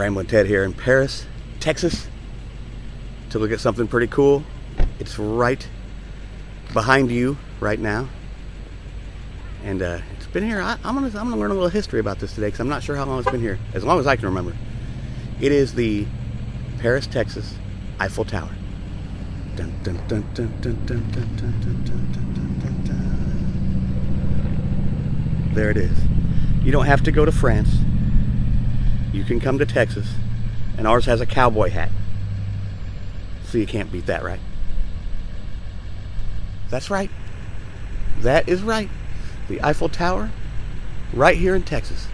Ramblin' Ted here in Paris, Texas, to look at something pretty cool. It's right behind you right now, and it's been here. I'm gonna learn a little history about this today because I'm not sure how long it's been here. As long as I can remember, it is the Paris, Texas Eiffel Tower. Dun, dun, dun, dun, dun, dun, dun, dun, dun, dun, dun, dun. There it is. You don't have to go to France. You can come to Texas, and ours has a cowboy hat. So you can't beat that, right? That's right. That is right. The Eiffel Tower, right here in Texas.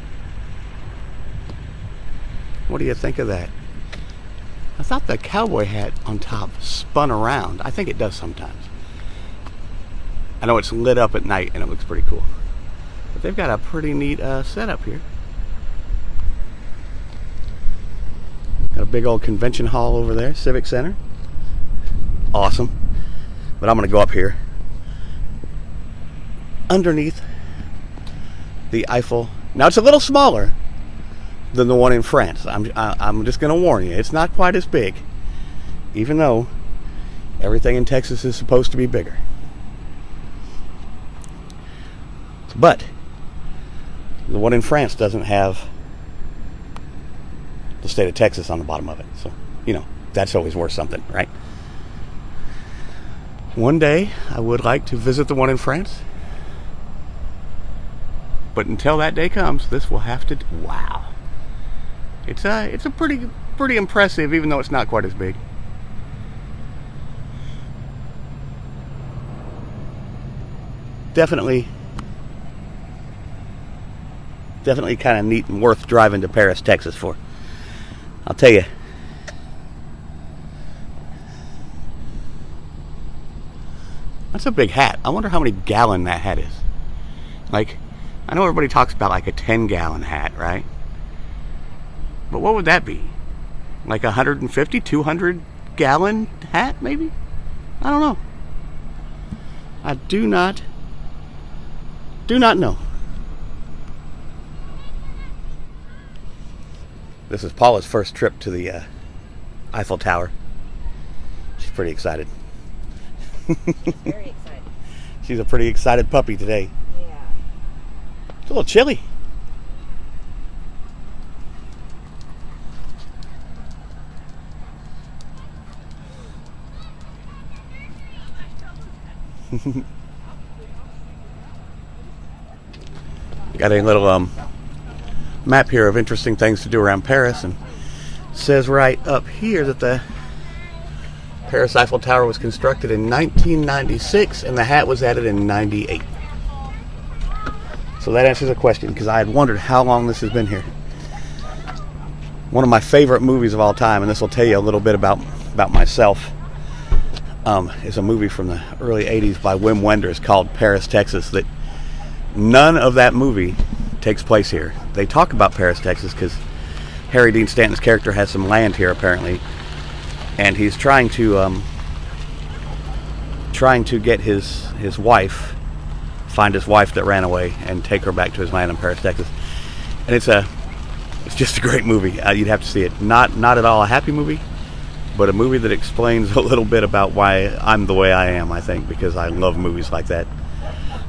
What do you think of that? I thought the cowboy hat on top spun around. I think it does sometimes. I know it's lit up at night and it looks pretty cool. But they've got a pretty neat setup here. Got a big old convention hall over there, Civic Center. Awesome. But I'm going to go up here underneath the Eiffel. Now it's a little smaller than the one in France. I'm just going to warn you, it's not quite as big, even though everything in Texas is supposed to be bigger. But the one in France doesn't have the state of Texas on the bottom of it, so you know that's always worth something, right? One day I would like to visit the one in France, but until that day comes, this will have to. Wow, it's a pretty impressive, even though it's not quite as big. Definitely kind of neat and worth driving to Paris, Texas for. I'll tell you. That's a big hat. I wonder how many gallon that hat is. Like, I know everybody talks about like a 10-gallon hat, right? But what would that be? Like 150, 200-gallon hat, maybe? I don't know. I do not know. This is Paula's first trip to the Eiffel Tower. She's pretty excited. She's very excited. She's a pretty excited puppy today. Yeah. It's a little chilly. Got a little map here of interesting things to do around Paris, and it says right up here that the Paris Eiffel Tower was constructed in 1996 and the hat was added in 98. So that answers the question, because I had wondered how long this has been here. One of my favorite movies of all time, and this will tell you a little bit about myself, is a movie from the early 80s by Wim Wenders called Paris, Texas, that none of that movie takes place here. They talk about Paris, Texas because Harry Dean Stanton's character has some land here apparently, and he's trying to get his wife, find his wife that ran away and take her back to his land in Paris, Texas. And it's just a great movie. You'd have to see it. Not at all a happy movie, but a movie that explains a little bit about why I'm the way I am, I think, because I love movies like that.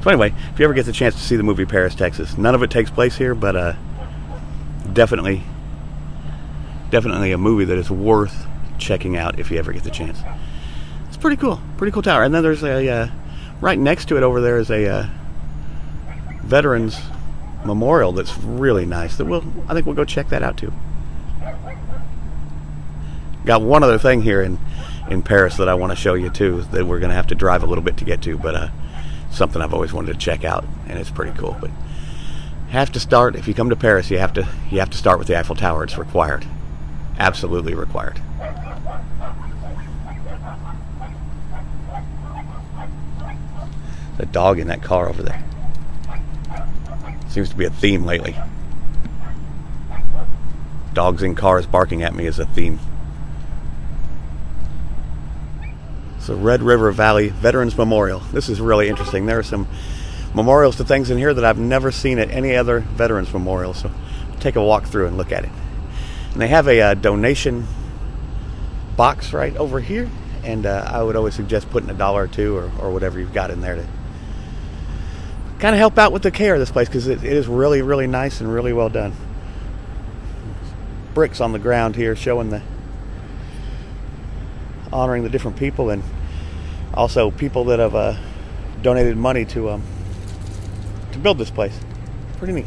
So anyway, if you ever get the chance to see the movie Paris, Texas, none of it takes place here, but definitely a movie that is worth checking out if you ever get the chance. It's pretty cool tower. And then there's a right next to it over there is a Veterans Memorial that's really nice. That I think we'll go check that out too. Got one other thing here in Paris that I want to show you too, that we're going to have to drive a little bit to get to, but something I've always wanted to check out, and it's pretty cool. But have to start, if you come to Paris, you have to start with the Eiffel Tower. It's required, absolutely required. The dog in that car over there seems to be a theme lately. Dogs in cars barking at me is a theme. So Red River Valley Veterans Memorial. This is really interesting. There are some memorials to things in here that I've never seen at any other Veterans Memorial. So take a walk through and look at it. And they have a donation box right over here, and I would always suggest putting $1 or $2 or whatever you've got in there to kind of help out with the care of this place, because it is really, really nice and really well done. Bricks on the ground here showing honoring the different people, and also people that have donated money to build this place. Pretty neat.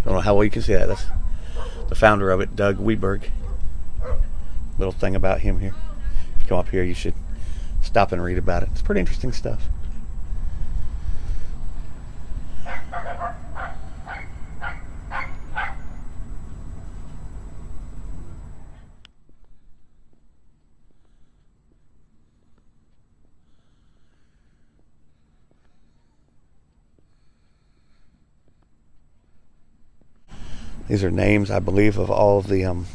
Don't know how well you can see that. That's the founder of it, Doug Weberg. Little thing about him here. If you come up here, you should stop and read about it. It's pretty interesting stuff. These are names, I believe, of all of the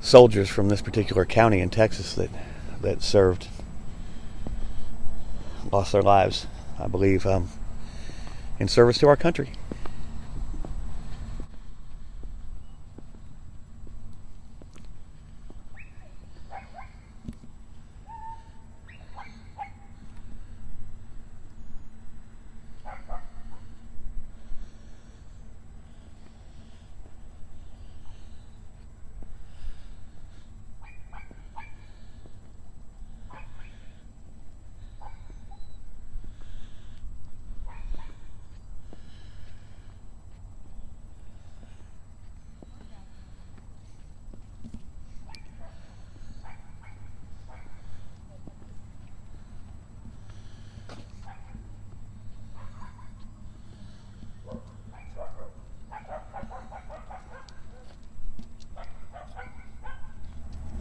soldiers from this particular county in Texas that served, lost their lives, I believe, in service to our country.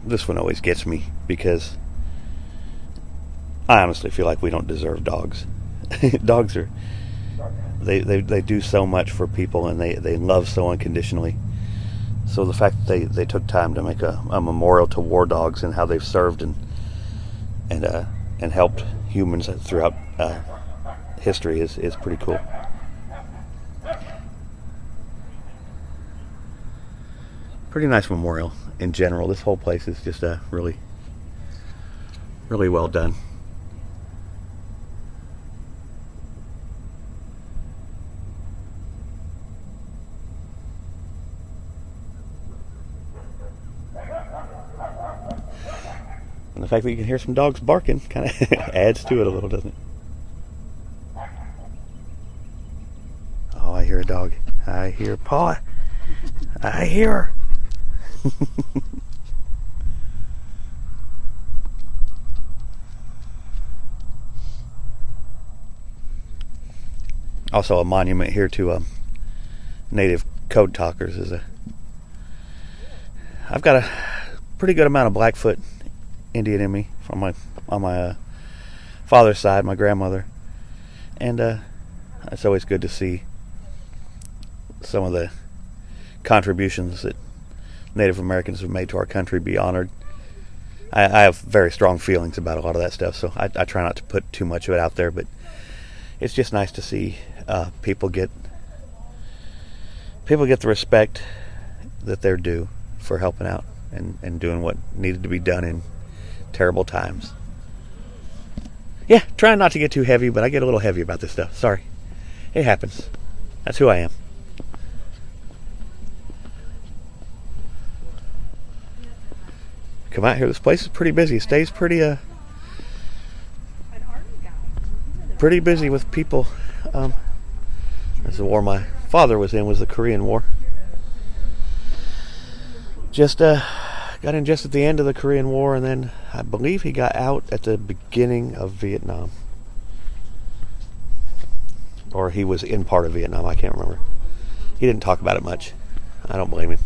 This one always gets me because I honestly feel like we don't deserve dogs. Dogs are they do so much for people, and they love so unconditionally. So the fact that they took time to make a memorial to war dogs and how they've served and helped humans throughout history is pretty cool. Pretty nice memorial in general. This whole place is just really, really well done. And the fact that you can hear some dogs barking kind of adds to it a little, doesn't it? Oh, I hear a dog. I hear Paw. I hear her. Also, a monument here to native code talkers I've got a pretty good amount of Blackfoot Indian in me from on my father's side, my grandmother, and it's always good to see some of the contributions that Native Americans have made to our country be honored. I have very strong feelings about a lot of that stuff, so I try not to put too much of it out there, but it's just nice to see people get the respect that they're due for helping out and doing what needed to be done in terrible times. Yeah, trying not to get too heavy, but I get a little heavy about this stuff. Sorry. It happens. That's who I am. Come out here. This place is pretty busy. It stays pretty busy with people. That's the war my father was in, was the Korean War. Just got in just at the end of the Korean War, and then I believe he got out at the beginning of Vietnam. Or he was in part of Vietnam, I can't remember. He didn't talk about it much. I don't blame him.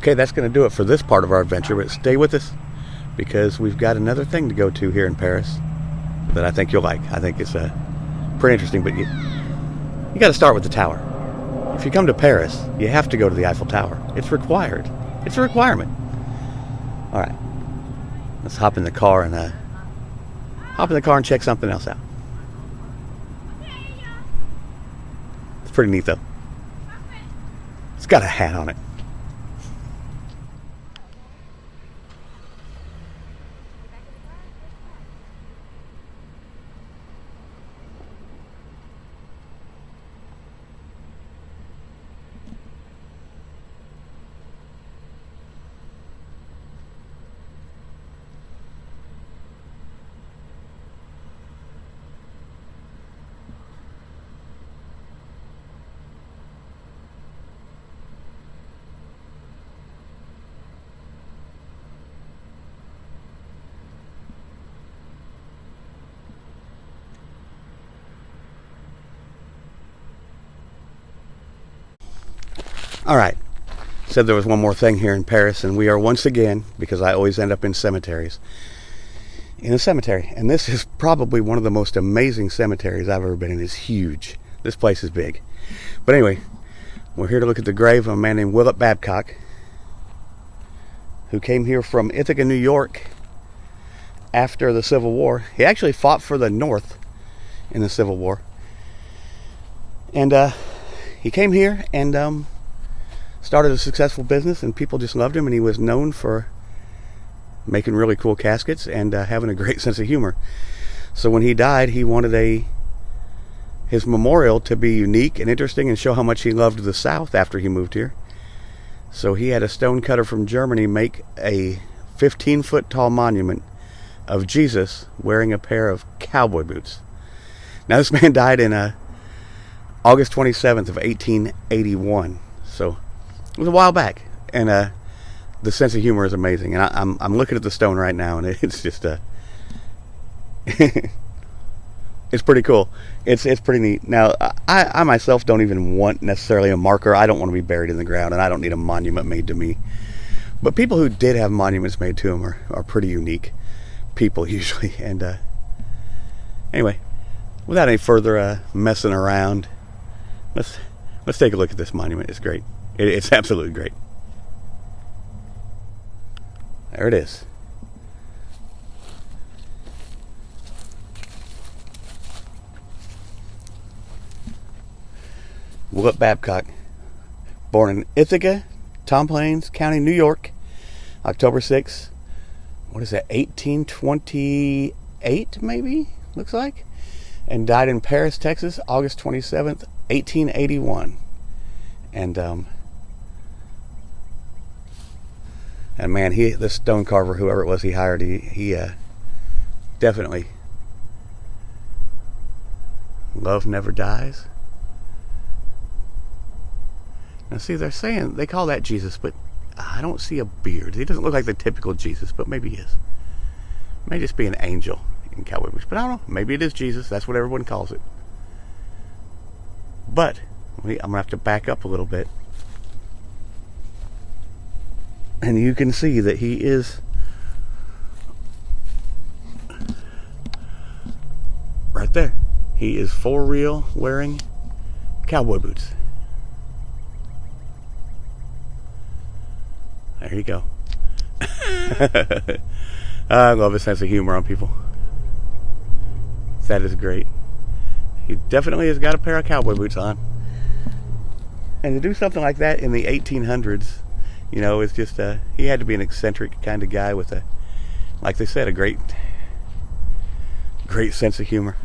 Okay, that's going to do it for this part of our adventure, but stay with us because we've got another thing to go to here in Paris that I think you'll like. I think it's pretty interesting, but you got to start with the tower. If you come to Paris, you have to go to the Eiffel Tower. It's required. It's a requirement. All right, let's hop in the car and check something else out. It's pretty neat, though. It's got a hat on it. All right, said there was one more thing here in Paris, and we are once again, because I always end up in cemeteries, in a cemetery. And this is probably one of the most amazing cemeteries I've ever been in. It's huge. This place is big. But anyway, we're here to look at the grave of a man named Willett Babcock, who came here from Ithaca, New York after the Civil War. He actually fought for the North in the Civil War. And he came here and started a successful business, and people just loved him, and he was known for making really cool caskets and having a great sense of humor. So when he died, he wanted his memorial to be unique and interesting and show how much he loved the South after he moved here. So he had a stonecutter from Germany make a 15-foot tall monument of Jesus wearing a pair of cowboy boots. Now this man died in August 27th of 1881. So it was a while back, and the sense of humor is amazing. And I'm looking at the stone right now, and it's just it's pretty cool. It's pretty neat. Now I myself don't even want necessarily a marker. I don't want to be buried in the ground, and I don't need a monument made to me. But people who did have monuments made to them are pretty unique people usually. And anyway, without any further messing around, let's take a look at this monument. It's great. It's absolutely great. There it is. Willett Babcock, born in Ithaca, Tom Plains County, New York, October 6th, 1828 maybe, looks like, and died in Paris, Texas, August 27th, 1881. And man, the stone carver, whoever it was he hired, he definitely, love never dies. Now see, they call that Jesus, but I don't see a beard. He doesn't look like the typical Jesus, but maybe he is. May just be an angel in cowboy boots, but I don't know. Maybe it is Jesus. That's what everyone calls it. But I'm gonna have to back up a little bit, and you can see that he is right there. He is for real wearing cowboy boots. There you go. I love his sense of humor on people. That is great. He definitely has got a pair of cowboy boots on. And to do something like that in the 1800s, it's just he had to be an eccentric kind of guy with like they said, a great sense of humor.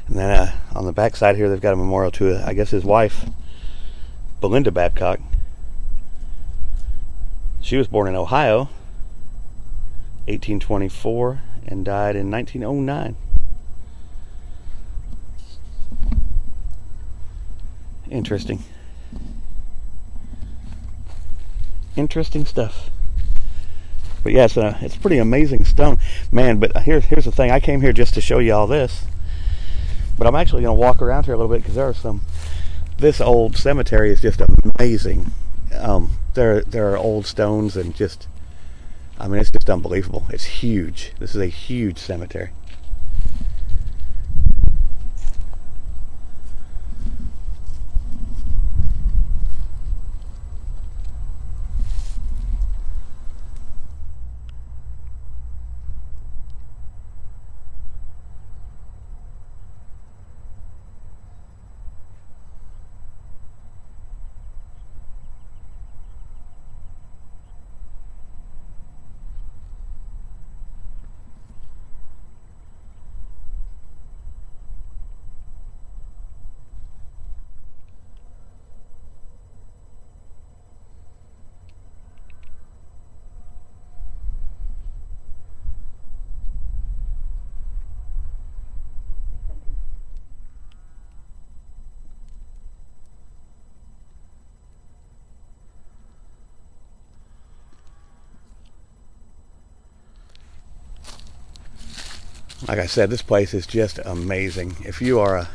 And then on the back side here, they've got a memorial to, I guess, his wife, Belinda Babcock. She was born in Ohio, 1824, and died in 1909. Interesting stuff. But yeah, it's pretty amazing stone, man. But here's the thing. I came here just to show you all this, but I'm actually going to walk around here a little bit because there are some. This old cemetery is just amazing. There are old stones and just, I mean, it's just unbelievable. It's huge. This is a huge cemetery. Like I said, this place is just amazing. If you are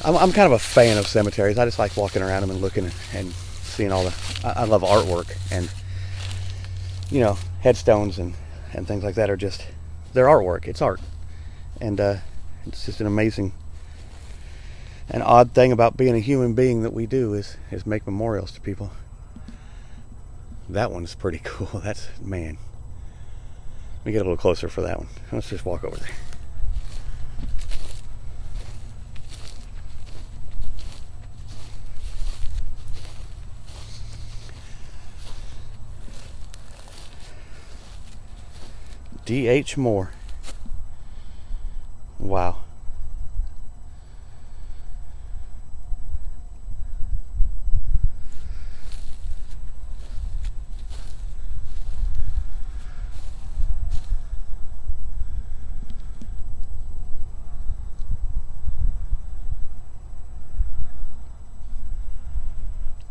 I'm kind of a fan of cemeteries. I just like walking around them and looking and seeing all the, I love artwork, and, headstones and things like that are just, they're artwork. It's art. And it's just an amazing, an odd thing about being a human being that we do is make memorials to people. That one's pretty cool. That's, man. Let me get a little closer for that one. Let's just walk over there. D.H. Moore. Wow.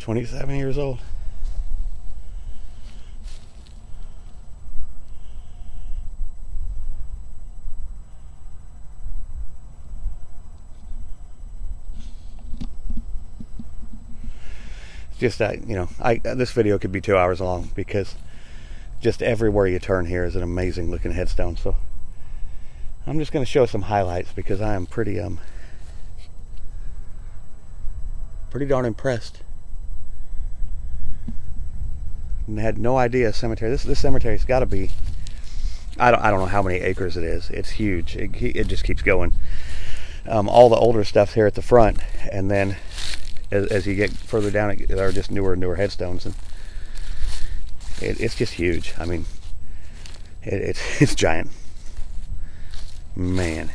"27 years old. Just this video could be 2 hours long because just everywhere you turn here is an amazing looking headstone. So I'm just going to show some highlights because I am pretty darn impressed. And I had no idea cemetery. This cemetery's got to be, I don't know how many acres it is. It's huge. It just keeps going. All the older stuff's here at the front, and then as you get further down, there are just newer and newer headstones, and it's just huge. I mean, it's giant, man.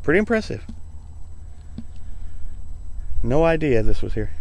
Pretty impressive. No idea this was here.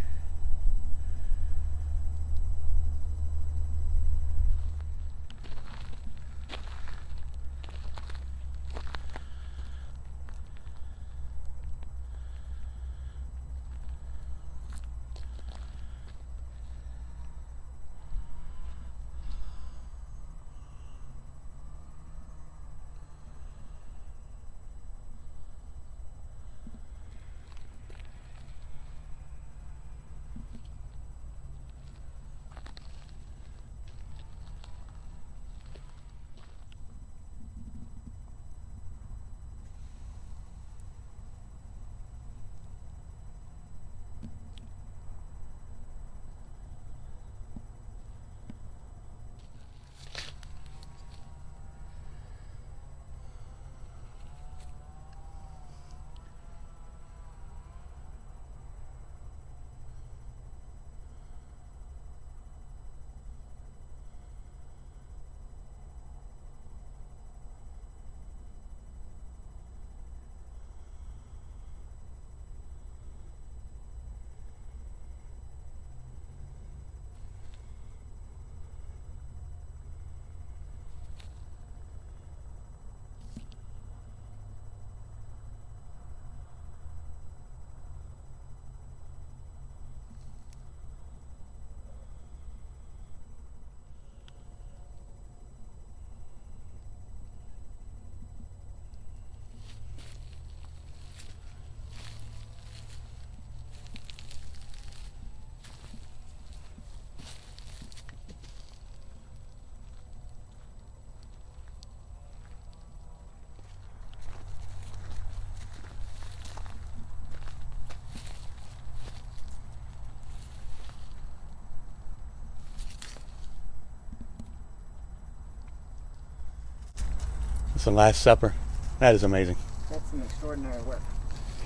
It's the Last Supper. That is amazing. That's some extraordinary work.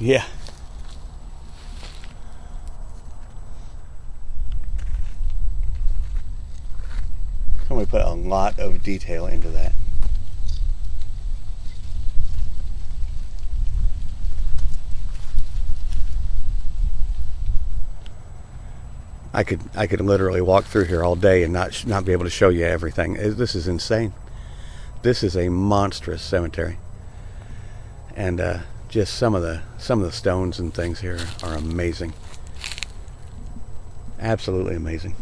Yeah. Somebody put a lot of detail into that. I could literally walk through here all day and not be able to show you everything. This is insane. This is a monstrous cemetery, and just some of the stones and things here are amazing. Absolutely amazing.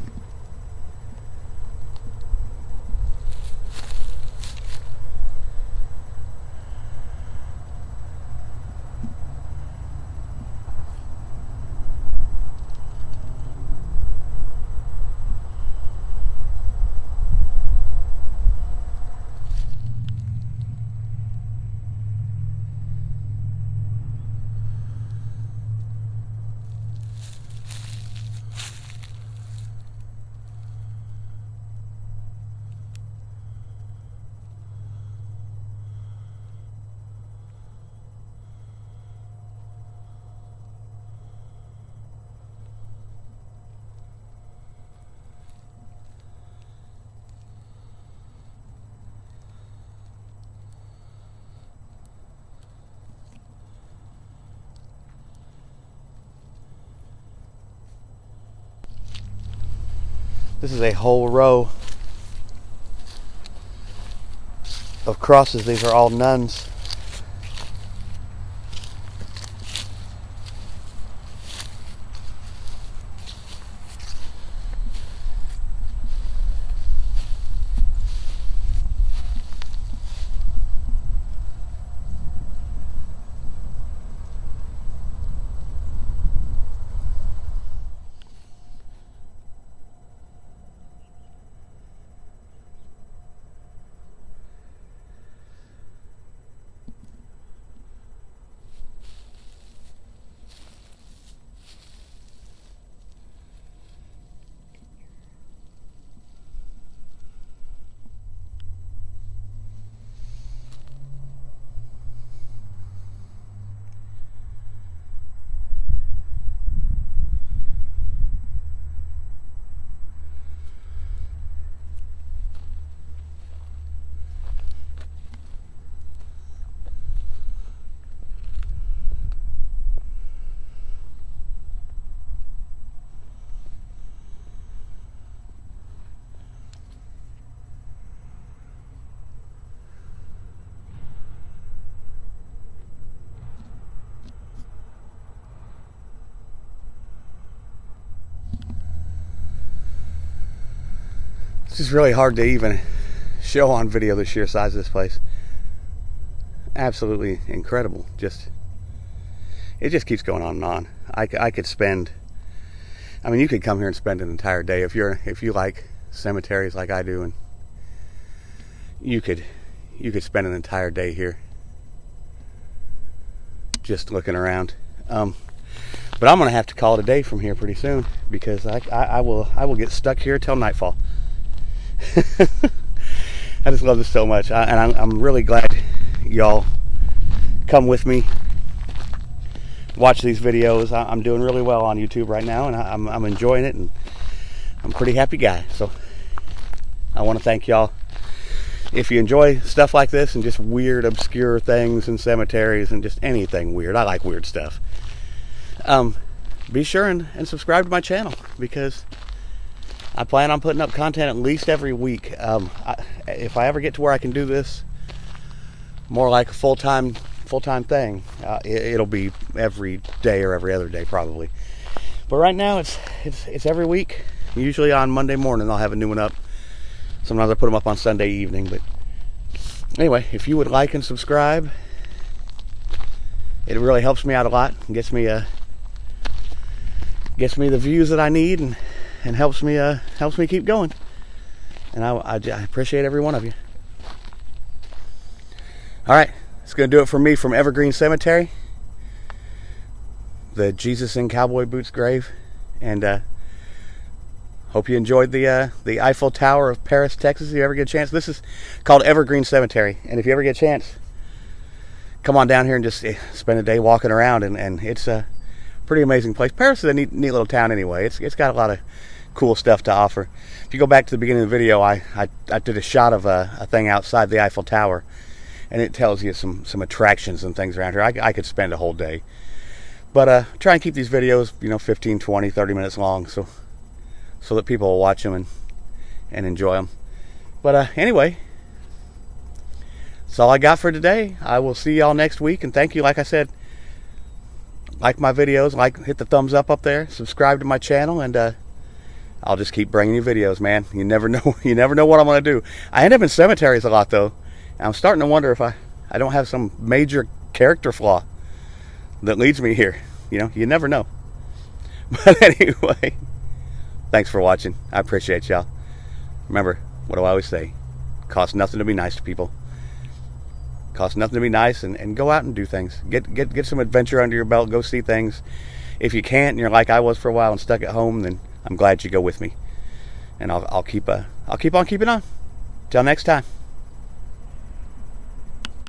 This is a whole row of crosses. These are all nuns. It's just really hard to even show on video the sheer size of this place. Absolutely incredible. It just keeps going on and on. I could spend, I mean, you could come here and spend an entire day if you like cemeteries like I do, and you could spend an entire day here just looking around. But I'm gonna have to call it a day from here pretty soon, because I will get stuck here till nightfall. I just love this so much, and I'm really glad y'all come with me, watch these videos. I'm doing really well on YouTube right now, and I'm enjoying it, and I'm a pretty happy guy. So I want to thank y'all. If you enjoy stuff like this and just weird, obscure things in cemeteries and just anything weird, I like weird stuff. Be sure and subscribe to my channel, because I plan on putting up content at least every week. If I ever get to where I can do this more like a full-time thing, it'll be every day or every other day probably. But right now it's every week. Usually on Monday morning I'll have a new one up. Sometimes I put them up on Sunday evening. But anyway, if you would like and subscribe, it really helps me out a lot and gets me the views that I need, and helps me keep going. And I appreciate every one of you. All right, it's going to do it for me from Evergreen Cemetery, the Jesus in cowboy boots grave, and hope you enjoyed the Eiffel Tower of Paris, Texas. If you ever get a chance, this is called Evergreen Cemetery, and if you ever get a chance, come on down here and just spend a day walking around, and it's a pretty amazing place. Paris is a neat little town anyway. It's got a lot of cool stuff to offer. If you go back to the beginning of the video, I did a shot of a thing outside the Eiffel Tower, and it tells you some attractions and things around here. I could spend a whole day, but try and keep these videos 15, 20, 30 minutes long, so that people will watch them and enjoy them. But anyway, that's all I got for today. I will see y'all next week, and thank you. Like I said, like my videos, hit the thumbs up there, subscribe to my channel, and I'll just keep bringing you videos, man. You never know what I'm gonna do. I end up in cemeteries a lot, though, and I'm starting to wonder if I don't have some major character flaw that leads me here. You never know. But anyway, thanks for watching. I appreciate y'all. Remember, what do I always say? Costs nothing to be nice to people. Costs nothing to be nice, and go out and do things. Get some adventure under your belt. Go see things. If you can't, and you're like I was for a while and stuck at home, then I'm glad you go with me. And I'll keep on keeping on. Till next time.